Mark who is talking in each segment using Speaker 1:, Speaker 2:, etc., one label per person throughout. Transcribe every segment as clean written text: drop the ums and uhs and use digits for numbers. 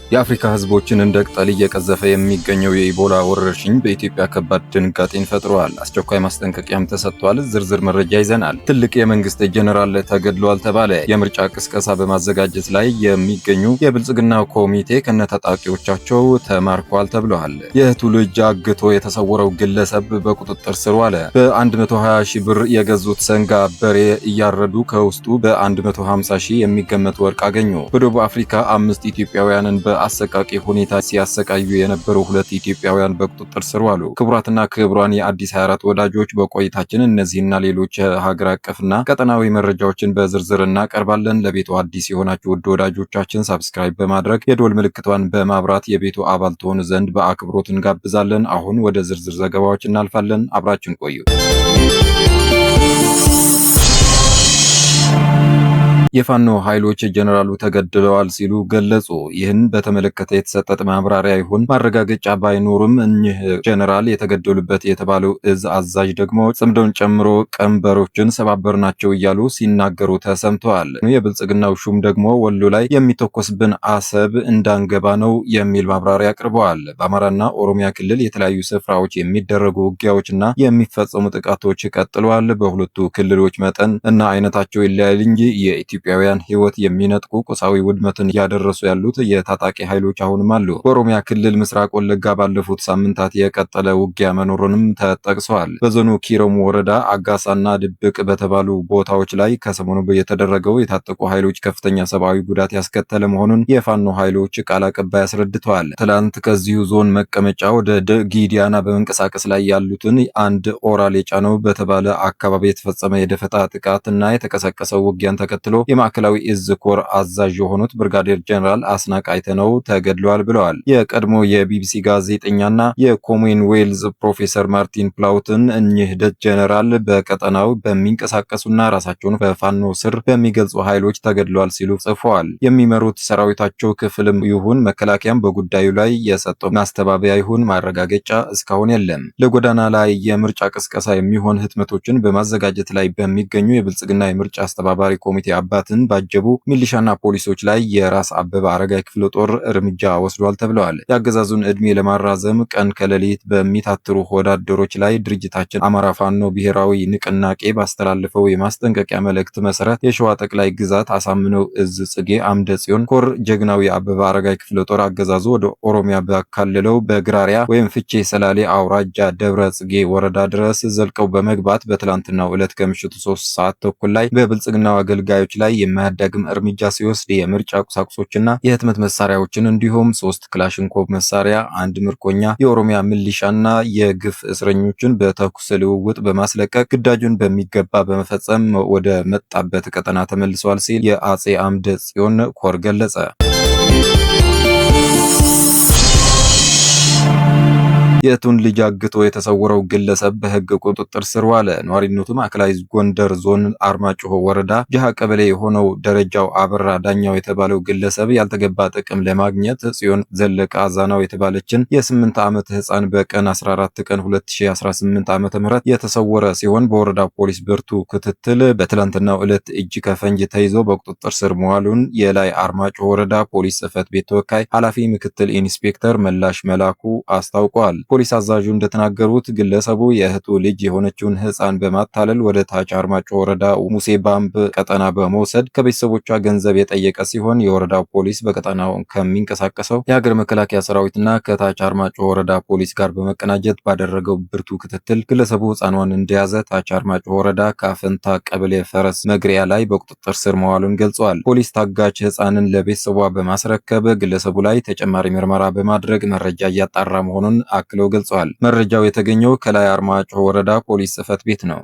Speaker 1: የአፍሪካ ህዝቦችን እንደ ቅጠል እየቀዘፈ የሚገኘው የኢቦላ ወረርሽኝ በኢትዮጵያ ከባድ ድንጋጤን ፈጥሯል። አስቸኳይ ማስጠንቀቂያም ተሰጥቷል። ዝርዝር መረጃ ይዘናል። ትልቅ የመንግስት ጀነራል ተገድሏል ተባለ። የምርጫ ቅስቀሳ በማዘጋጀት ላይ የሚገኙ የብልጽግና ኮሚቴ ከነታጣቂዎቻቸው ተማርኳል ተብሏል። የእህቱ ልጅ አግቶ የተሰወረው ግለሰብ በቁጥጥር ስር ዋለ። በ120 ሺህ ብር የገዙት ሰንጋ በሬ እያረዱ ከውስጡ በ150 ሺህ የሚገመት ወርቅ አገኙ። በደቡብ አፍሪካ 5 ኢትዮጵያውያንን በአሰቃቂ ሁኔታ ሲያሰቃዩ የነበሩ 2 ኢትዮጵያውያን በቁጥጥር ስር ዋሉ። ክቡራትና ክቡራን የአዲስ 24 ወዳጆች በቆይታችን እነዚህና ሌሎች ሀገር አቀፍና ቀጠናዊ መረጃዎችን በዝርዝር እናቀርባለን። ለቤቱ አዲስ የሆናችሁ ውድ ወዳጆቻችን ሳብስክራይብ በማድረግ የዶል ምልክቷን በማብራት የቤቱ አባል ትሆኑ ዘንድ በአክብሮት እንጋብዛለን። አሁን ወደ ዝርዝር ዘገባዎች እናልፋለን። አብራችን ቆዩ። የፋኖ ኃይሎች ጀነራሉ ተገድለዋል ሲሉ ገለጹ። ይህን በተመለከተ የተሰጠ ማብራሪያ ይሁን ማረጋገጫ ባይኖርም እኚህ ጀነራል የተገደሉበት የተባለው እዝ አዛዥ ደግሞ ጽምዶን ጨምሮ ቀንበሮችን ሰባበርናቸው እያሉ ሲናገሩ ተሰምተዋል። የብልጽግናው ሹም ደግሞ ወሎ ላይ የሚተኮስብን አሰብ እንዳንገባ ነው የሚል ማብራሪያ አቅርበዋል። በአማራና ኦሮሚያ ክልል የተለያዩ ስፍራዎች የሚደረጉ ውጊያዎችና የሚፈጸሙ ጥቃቶች ቀጥለዋል። በሁለቱ ክልሎች መጠን እና አይነታቸው ይለያል እንጂ የኢትዮጵያውያን ሕይወት የሚነጥቁ ቁሳዊ ውድመትን እያደረሱ ያሉት የታጣቂ ኃይሎች አሁንም አሉ። በኦሮሚያ ክልል ምስራቅ ወለጋ ባለፉት ሳምንታት የቀጠለ ውጊያ መኖሩንም ተጠቅሷል። በዞኑ ኪረሙ ወረዳ አጋሳና ድብቅ በተባሉ ቦታዎች ላይ ከሰሞኑ የተደረገው የታጠቁ ኃይሎች ከፍተኛ ሰብአዊ ጉዳት ያስከተለ መሆኑን የፋኖ ኃይሎች ቃል አቀባይ አስረድተዋል። ትላንት ከዚሁ ዞን መቀመጫ ወደ ጊዲያና በመንቀሳቀስ ላይ ያሉትን አንድ ኦራል የጫነው በተባለ አካባቢ የተፈጸመ የደፈጣ ጥቃትና የተቀሰቀሰው ውጊያን ተከትሎ የማዕከላዊ እዝ ኮር አዛዥ የሆኑት ብርጋዴር ጀነራል አስናቅ አይተነው ተገድለዋል ብለዋል። የቀድሞ የቢቢሲ ጋዜጠኛና የኮመንዌልዝ ፕሮፌሰር ማርቲን ፕላውትን እኚህ ጀነራል በቀጠናው በሚንቀሳቀሱና ራሳቸውን በፋኖ ስር በሚገልጹ ኃይሎች ተገድለዋል ሲሉ ጽፈዋል። የሚመሩት ሰራዊታቸው ክፍልም ይሁን መከላከያም በጉዳዩ ላይ የሰጠው ማስተባበያ ይሁን ማረጋገጫ እስካሁን የለም። ለጎዳና ላይ የምርጫ ቅስቀሳ የሚሆን ህትመቶችን በማዘጋጀት ላይ በሚገኙ የብልጽግና የምርጫ አስተባባሪ ኮሚቴ አባትን ባጀቡ ሚሊሻና ፖሊሶች ላይ የራስ አበበ አረጋይ ክፍለ ጦር እርምጃ ወስዷል ተብለዋል። የአገዛዙን እድሜ ለማራዘም ቀን ከሌሊት በሚታትሩ ወዳደሮች ላይ ድርጅታችን አማራ ፋኖ ብሔራዊ ንቅናቄ ባስተላለፈው የማስጠንቀቂያ መልእክት መሰረት የሸዋ ጠቅላይ ግዛት አሳምነው እዝ ጽጌ አምደ ጽዮን ኮር ጀግናዊ አበበ አረጋይ ክፍለ ጦር አገዛዙ ወደ ኦሮሚያ ባካለለው በግራሪያ ወይም ፍቼ ሰላሌ አውራጃ ደብረ ጽጌ ወረዳ ድረስ ዘልቀው በመግባት በትላንትናው ዕለት ከምሽቱ 3 ሰዓት ተኩል ላይ በብልጽግናው አገልጋዮች ላይ የማያዳግም እርምጃ ሲወስድ የምርጫ ቁሳቁሶችና የህትመት መሳሪያዎችን እንዲሁም 3 ክላሽንኮቭ መሳሪያ፣ አንድ ምርኮኛ የኦሮሚያ ሚሊሻና የግፍ እስረኞችን በተኩስ ልውውጥ በማስለቀቅ ግዳጁን በሚገባ በመፈጸም ወደ መጣበት ቀጠና ተመልሷል ሲል የአጼ አምደ ጽዮን ኮር ገለጸ። የእህቱን ልጅ አግቶ የተሰወረው ግለሰብ በህግ ቁጥጥር ስር ዋለ። ነዋሪነቱ ማዕከላዊ ጎንደር ዞን አርማጭሆ ወረዳ ጃሃ ቀበሌ የሆነው ደረጃው አበራ ዳኛው የተባለው ግለሰብ ያልተገባ ጥቅም ለማግኘት ጽዮን ዘለቀ አዛናው የተባለችን የ8 ዓመት ህፃን በቀን 14 ቀን 2018 ዓ.ም የተሰወረ ሲሆን በወረዳ ፖሊስ ብርቱ ክትትል በትላንትናው ዕለት እጅ ከፈንጅ ተይዞ በቁጥጥር ስር መዋሉን የላይ አርማጭሆ ወረዳ ፖሊስ ጽሕፈት ቤት ተወካይ ኃላፊ ምክትል ኢንስፔክተር መላሽ መላኩ አስታውቀዋል። ፖሊስ አዛዡ እንደተናገሩት ግለሰቡ የእህቱ ልጅ የሆነችውን ህፃን በማታለል ወደ ታች አርማጭሆ ወረዳ ሙሴ ባምብ ቀጠና በመውሰድ ከቤተሰቦቿ ገንዘብ የጠየቀ ሲሆን የወረዳው ፖሊስ በቀጠናው ከሚንቀሳቀሰው የሀገር መከላከያ ሰራዊትና ከታች አርማጭሆ ወረዳ ፖሊስ ጋር በመቀናጀት ባደረገው ብርቱ ክትትል ግለሰቡ ህፃኗን እንደያዘ ታች አርማጭሆ ወረዳ ካፈንታ ቀበሌ ፈረስ መግሪያ ላይ በቁጥጥር ስር መዋሉን ገልጸዋል። ፖሊስ ታጋች ህፃንን ለቤተሰቧ በማስረከብ ግለሰቡ ላይ ተጨማሪ ምርመራ በማድረግ መረጃ እያጣራ መሆኑን አክለው ገልጸዋል። መረጃው የተገኘው ከላይ አርማጭሆ ወረዳ ፖሊስ ጽሕፈት ቤት ነው።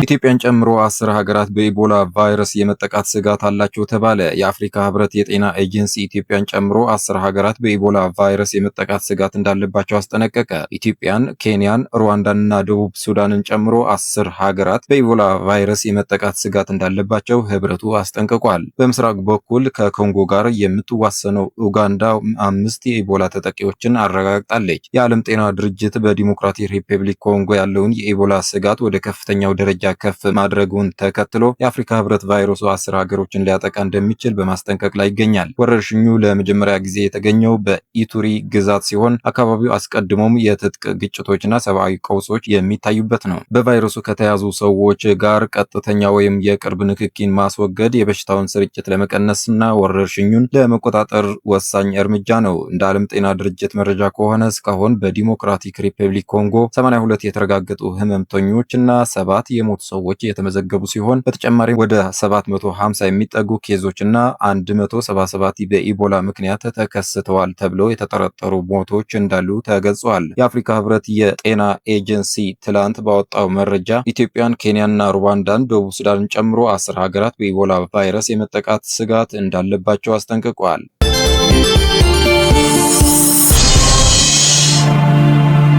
Speaker 1: ኢትዮጵያን ጨምሮ 10 ሀገራት በኢቦላ ቫይረስ የመጠቃት ስጋት አላቸው ተባለ። የአፍሪካ ህብረት የጤና ኤጀንሲ ኢትዮጵያን ጨምሮ 10 ሀገራት በኢቦላ ቫይረስ የመጠቃት ስጋት እንዳለባቸው አስጠነቀቀ። ኢትዮጵያን፣ ኬንያን፣ ሩዋንዳንና ደቡብ ሱዳንን ጨምሮ 10 ሀገራት በኢቦላ ቫይረስ የመጠቃት ስጋት እንዳለባቸው ህብረቱ አስጠንቅቋል። በምስራቅ በኩል ከኮንጎ ጋር የምትዋሰነው ኡጋንዳ 5 የኢቦላ ተጠቂዎችን አረጋግጣለች። የዓለም ጤና ድርጅት በዲሞክራቲክ ሪፐብሊክ ኮንጎ ያለውን የኢቦላ ስጋት ወደ ከፍተኛው ደረጃ ከፍ ማድረጉን ተከትሎ የአፍሪካ ህብረት ቫይረሱ 10 ሀገሮችን ሊያጠቃ እንደሚችል በማስጠንቀቅ ላይ ይገኛል። ወረርሽኙ ለመጀመሪያ ጊዜ የተገኘው በኢቱሪ ግዛት ሲሆን አካባቢው አስቀድሞም የትጥቅ ግጭቶችና ሰብአዊ ቀውሶች የሚታዩበት ነው። በቫይረሱ ከተያዙ ሰዎች ጋር ቀጥተኛ ወይም የቅርብ ንክኪን ማስወገድ የበሽታውን ስርጭት ለመቀነስና ወረርሽኙን ለመቆጣጠር ወሳኝ እርምጃ ነው። እንደ ዓለም ጤና ድርጅት መረጃ ከሆነ እስካሁን በዲሞክራቲክ ሪፐብሊክ ኮንጎ 82 የተረጋገጡ ህመምተኞችና 7 የሞቱ ሰዎች የተመዘገቡ ሲሆን በተጨማሪም ወደ 750 የሚጠጉ ኬዞችና 177 በኢቦላ ምክንያት ተከስተዋል ተብለው የተጠረጠሩ ሞቶች እንዳሉ ተገልጿል። የአፍሪካ ህብረት የጤና ኤጀንሲ ትላንት ባወጣው መረጃ ኢትዮጵያን፣ ኬንያና ሩዋንዳን ደቡብ ሱዳንን ጨምሮ 10 ሀገራት በኢቦላ ቫይረስ የመጠቃት ስጋት እንዳለባቸው አስጠንቅቋል።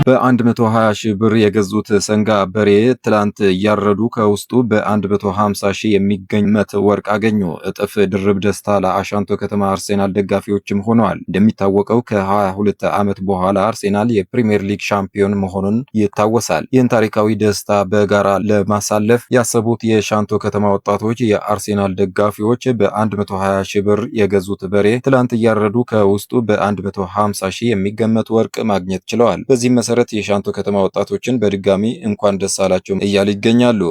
Speaker 1: በ120 ሺህ ብር የገዙት ሰንጋ በሬ ትላንት እያረዱ ከውስጡ በ150 ሺህ የሚገመት ወርቅ አገኙ። እጥፍ ድርብ ደስታ ለአሻንቶ ከተማ አርሴናል ደጋፊዎችም ሆነዋል። እንደሚታወቀው ከ22 ዓመት በኋላ አርሴናል የፕሪሚየር ሊግ ሻምፒዮን መሆኑን ይታወሳል። ይህን ታሪካዊ ደስታ በጋራ ለማሳለፍ ያሰቡት የሻንቶ ከተማ ወጣቶች የአርሴናል ደጋፊዎች በ120 ሺህ ብር የገዙት በሬ ትላንት እያረዱ ከውስጡ በ150 ሺህ የሚገመት ወርቅ ማግኘት ችለዋል። በዚህ መሰረት የሻንቶ ከተማ ወጣቶችን በድጋሚ እንኳን ደስ አላቸው እያሉ ይገኛሉ።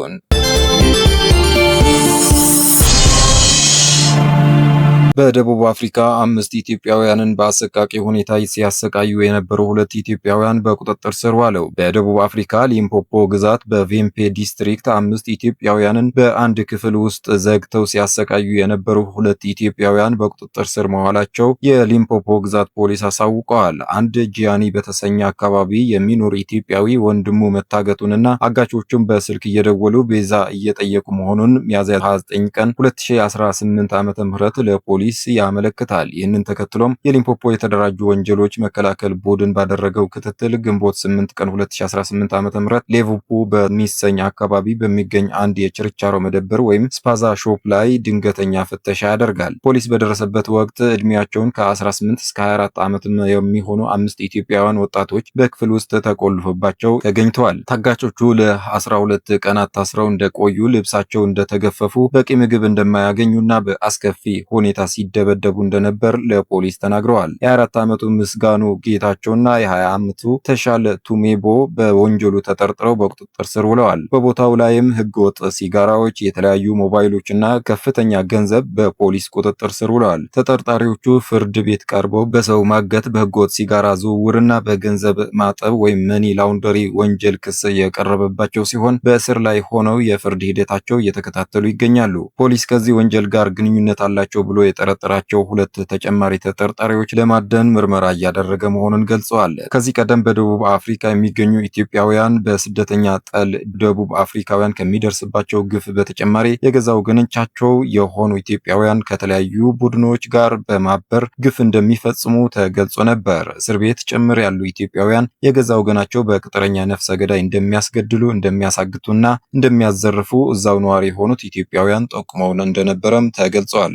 Speaker 1: በደቡብ አፍሪካ 5 ኢትዮጵያውያንን በአሰቃቂ ሁኔታ ሲያሰቃዩ የነበሩ 2 ኢትዮጵያውያን በቁጥጥር ስር ዋለው። በደቡብ አፍሪካ ሊምፖፖ ግዛት በቬምፔ ዲስትሪክት 5 ኢትዮጵያውያንን በአንድ ክፍል ውስጥ ዘግተው ሲያሰቃዩ የነበሩ 2 ኢትዮጵያውያን በቁጥጥር ስር መዋላቸው የሊምፖፖ ግዛት ፖሊስ አሳውቀዋል። አንድ ጂያኒ በተሰኘ አካባቢ የሚኖር ኢትዮጵያዊ ወንድሙ መታገቱንና አጋቾቹም በስልክ እየደወሉ ቤዛ እየጠየቁ መሆኑን ሚያዝያ 29 ቀን 2018 ዓ.ም ለፖሊስ ያመለክታል። ይህንን ተከትሎም የሊምፖፖ የተደራጁ ወንጀሎች መከላከል ቡድን ባደረገው ክትትል ግንቦት 8 ቀን 2018 ዓ.ም ሌቮፑ በሚሰኝ አካባቢ በሚገኝ አንድ የችርቻሮ መደብር ወይም ስፓዛ ሾፕ ላይ ድንገተኛ ፍተሻ ያደርጋል። ፖሊስ በደረሰበት ወቅት እድሜያቸውን ከ18 እስከ 24 ዓመት የሚሆኑ 5 ኢትዮጵያውያን ወጣቶች በክፍል ውስጥ ተቆልፎባቸው ተገኝተዋል። ታጋቾቹ ለ12 ቀናት ታስረው እንደቆዩ፣ ልብሳቸው እንደተገፈፉ፣ በቂ ምግብ እንደማያገኙና በአስከፊ ሁኔታ ሲደበደቡ እንደነበር ለፖሊስ ተናግረዋል። የ24 ዓመቱ ምስጋኑ ጌታቸውና የ20 ዓመቱ ተሻለ ቱሜቦ በወንጀሉ ተጠርጥረው በቁጥጥር ስር ውለዋል። በቦታው ላይም ህገወጥ ሲጋራዎች፣ የተለያዩ ሞባይሎችና ከፍተኛ ገንዘብ በፖሊስ ቁጥጥር ስር ውለዋል። ተጠርጣሪዎቹ ፍርድ ቤት ቀርበው በሰው ማገት፣ በህገወጥ ሲጋራ ዝውውርና በገንዘብ ማጠብ ወይም መኒ ላውንደሪ ወንጀል ክስ የቀረበባቸው ሲሆን በእስር ላይ ሆነው የፍርድ ሂደታቸው እየተከታተሉ ይገኛሉ። ፖሊስ ከዚህ ወንጀል ጋር ግንኙነት አላቸው ብሎ የጠረጠራቸው 2 ተጨማሪ ተጠርጣሪዎች ለማደን ምርመራ እያደረገ መሆኑን ገልጸዋል። ከዚህ ቀደም በደቡብ አፍሪካ የሚገኙ ኢትዮጵያውያን በስደተኛ ጠል ደቡብ አፍሪካውያን ከሚደርስባቸው ግፍ በተጨማሪ የገዛ ወገኖቻቸው የሆኑ ኢትዮጵያውያን ከተለያዩ ቡድኖች ጋር በማበር ግፍ እንደሚፈጽሙ ተገልጾ ነበር። እስር ቤት ጭምር ያሉ ኢትዮጵያውያን የገዛ ወገናቸው በቅጥረኛ ነፍሰ ገዳይ እንደሚያስገድሉ፣ እንደሚያሳግቱና እንደሚያዘርፉ እዛው ነዋሪ የሆኑት ኢትዮጵያውያን ጠቁመውን እንደነበረም ተገልጿል።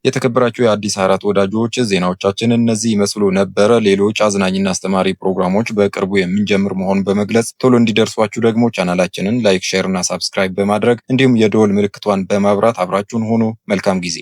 Speaker 1: የተከበራችሁ የአዲስ 24 ወዳጆች ዜናዎቻችን እነዚህ ይመስሉ ነበረ። ሌሎች አዝናኝና አስተማሪ ፕሮግራሞች በቅርቡ የምንጀምር መሆኑን በመግለጽ ቶሎ እንዲደርሷችሁ ደግሞ ቻናላችንን ላይክ፣ ሼር እና ሳብስክራይብ በማድረግ እንዲሁም የደወል ምልክቷን በማብራት አብራችሁን ሁኑ። መልካም ጊዜ